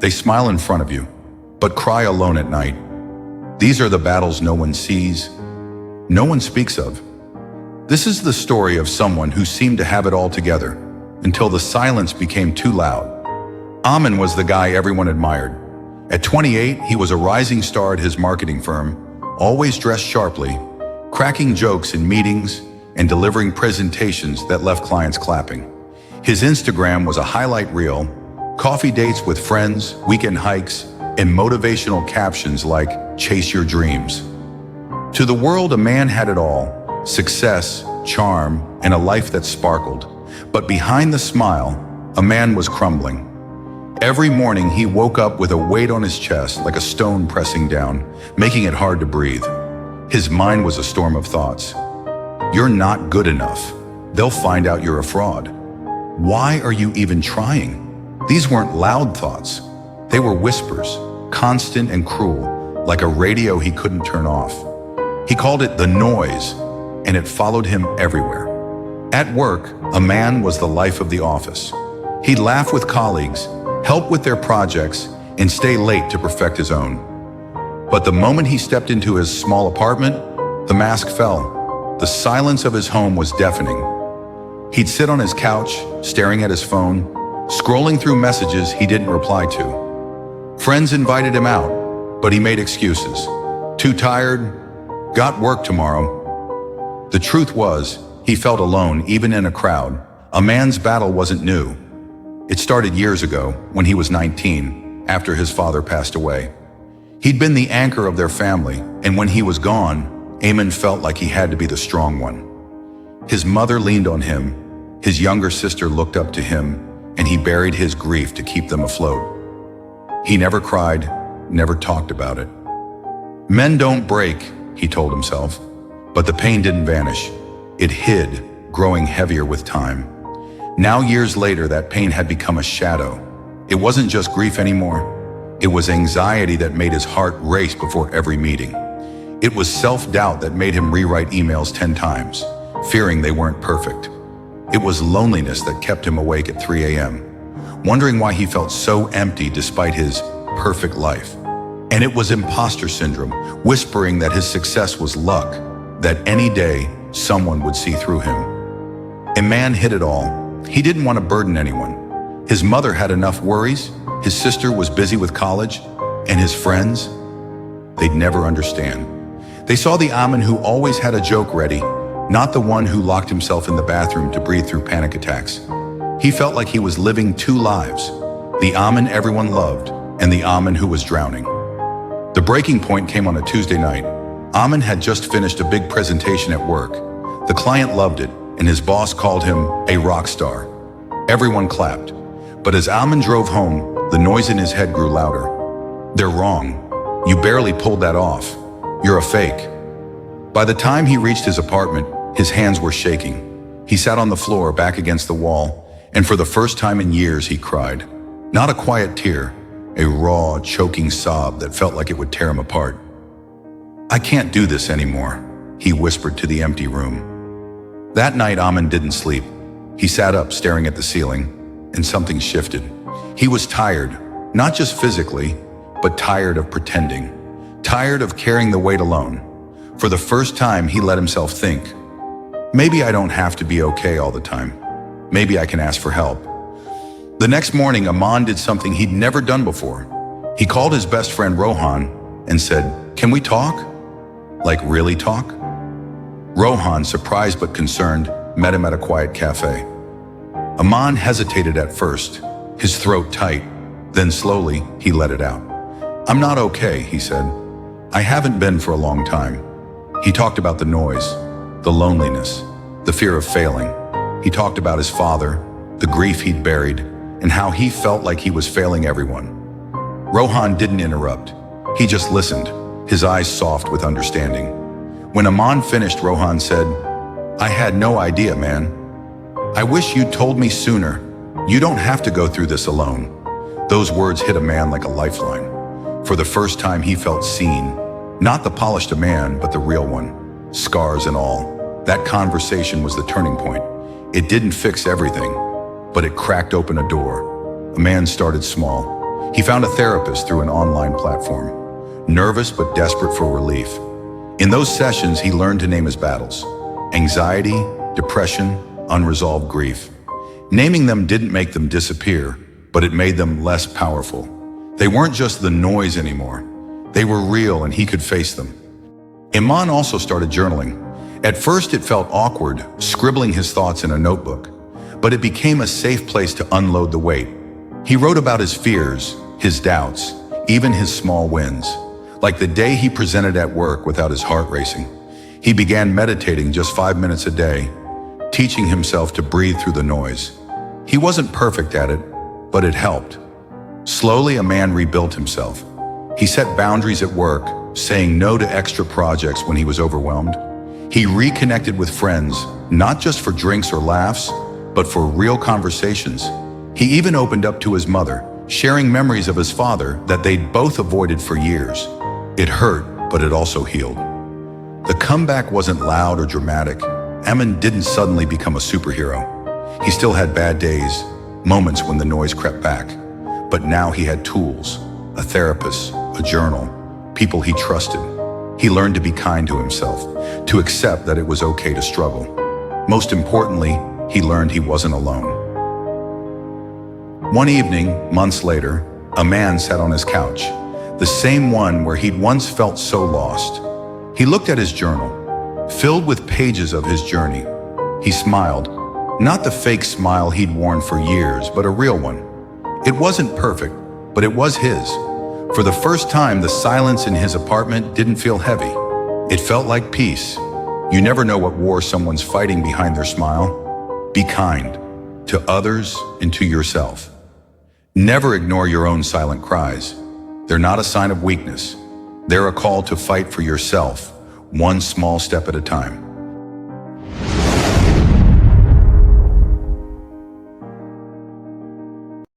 They smile in front of you, but cry alone at night. These are the battles no one sees, no one speaks of. This is the story of someone who seemed to have it all together until the silence became too loud. Amin was the guy everyone admired. At 28, he was a rising star at his marketing firm, always dressed sharply, cracking jokes in meetings and delivering presentations that left clients clapping. His Instagram was a highlight reel, coffee dates with friends, weekend hikes, and motivational captions like, "Chase your dreams." To the world, a man had it all: success, charm, and a life that sparkled. But behind the smile, a man was crumbling. Every morning he woke up with a weight on his chest like a stone pressing down, making it hard to breathe. His mind was a storm of thoughts. You're not good enough. They'll find out you're a fraud. Why are you even trying? These weren't loud thoughts. They were whispers, constant and cruel, like a radio he couldn't turn off. He called it the noise, and it followed him everywhere. At work, a man was the life of the office. He'd laugh with colleagues, help with their projects, and stay late to perfect his own. But the moment he stepped into his small apartment, the mask fell. The silence of his home was deafening. He'd sit on his couch, staring at his phone, scrolling through messages he didn't reply to. Friends invited him out, but he made excuses. Too tired, got work tomorrow. The truth was, he felt alone even in a crowd. A man's battle wasn't new. It started years ago, when he was 19, after his father passed away. He'd been the anchor of their family, and when he was gone, Amin felt like he had to be the strong one. His mother leaned on him, his younger sister looked up to him, and he buried his grief to keep them afloat. He never cried, never talked about it. Men don't break, he told himself, but the pain didn't vanish. It hid, growing heavier with time. Now, years later, that pain had become a shadow. It wasn't just grief anymore. It was anxiety that made his heart race before every meeting. It was self-doubt that made him rewrite emails 10 times, fearing they weren't perfect. It was loneliness that kept him awake at 3 a.m., wondering why he felt so empty despite his perfect life. And it was imposter syndrome, whispering that his success was luck, that any day someone would see through him. A man hid it all. He didn't want to burden anyone. His mother had enough worries, his sister was busy with college, and his friends, they'd never understand. They saw the Amin who always had a joke ready, not the one who locked himself in the bathroom to breathe through panic attacks. He felt like he was living two lives, the Amin everyone loved and the Amin who was drowning. The breaking point came on a Tuesday night. Amin had just finished a big presentation at work. The client loved it, and his boss called him a rock star. Everyone clapped. But as Amin drove home, the noise in his head grew louder. They're wrong. You barely pulled that off. You're a fake. By the time he reached his apartment, his hands were shaking. He sat on the floor back against the wall, and for the first time in years, he cried. Not a quiet tear, a raw, choking sob that felt like it would tear him apart. I can't do this anymore, he whispered to the empty room. That night, Amin didn't sleep. He sat up staring at the ceiling, and something shifted. He was tired, not just physically, but tired of pretending. Tired of carrying the weight alone. For the first time, he let himself think, maybe I don't have to be okay all the time. Maybe I can ask for help. The next morning, Amin did something he'd never done before. He called his best friend Rohan and said, "Can we talk?" Like really talk? Rohan, surprised but concerned, met him at a quiet cafe. Amin hesitated at first, his throat tight. Then slowly, he let it out. "I'm not okay," he said. "I haven't been for a long time." He talked about the noise, the loneliness, the fear of failing. He talked about his father, the grief he'd buried, and how he felt like he was failing everyone. Rohan didn't interrupt. He just listened, his eyes soft with understanding. When Amin finished, Rohan said, "I had no idea, man. I wish you'd told me sooner. You don't have to go through this alone." Those words hit a man like a lifeline. For the first time, he felt seen. Not the polished man, but the real one. Scars and all. That conversation was the turning point. It didn't fix everything, but it cracked open a door. A man started small. He found a therapist through an online platform, nervous but desperate for relief. In those sessions, he learned to name his battles: anxiety, depression, unresolved grief. Naming them didn't make them disappear, but it made them less powerful. They weren't just the noise anymore. They were real and he could face them. Iman also started journaling. At first it felt awkward, scribbling his thoughts in a notebook, but it became a safe place to unload the weight. He wrote about his fears, his doubts, even his small wins. Like the day he presented at work without his heart racing. He began meditating just 5 minutes a day, teaching himself to breathe through the noise. He wasn't perfect at it, but it helped. Slowly, a man rebuilt himself. He set boundaries at work, saying no to extra projects when he was overwhelmed. He reconnected with friends, not just for drinks or laughs, but for real conversations. He even opened up to his mother, sharing memories of his father that they'd both avoided for years. It hurt, but it also healed. The comeback wasn't loud or dramatic. Emin didn't suddenly become a superhero. He still had bad days, moments when the noise crept back. But now he had tools, a therapist, a journal, people he trusted. He learned to be kind to himself, to accept that it was okay to struggle. Most importantly, he learned he wasn't alone. One evening, months later, a man sat on his couch, the same one where he'd once felt so lost. He looked at his journal, filled with pages of his journey. He smiled, not the fake smile he'd worn for years, but a real one. It wasn't perfect, but it was his. For the first time, the silence in his apartment didn't feel heavy. It felt like peace. You never know what war someone's fighting behind their smile. Be kind to others and to yourself. Never ignore your own silent cries. They're not a sign of weakness. They're a call to fight for yourself, one small step at a time.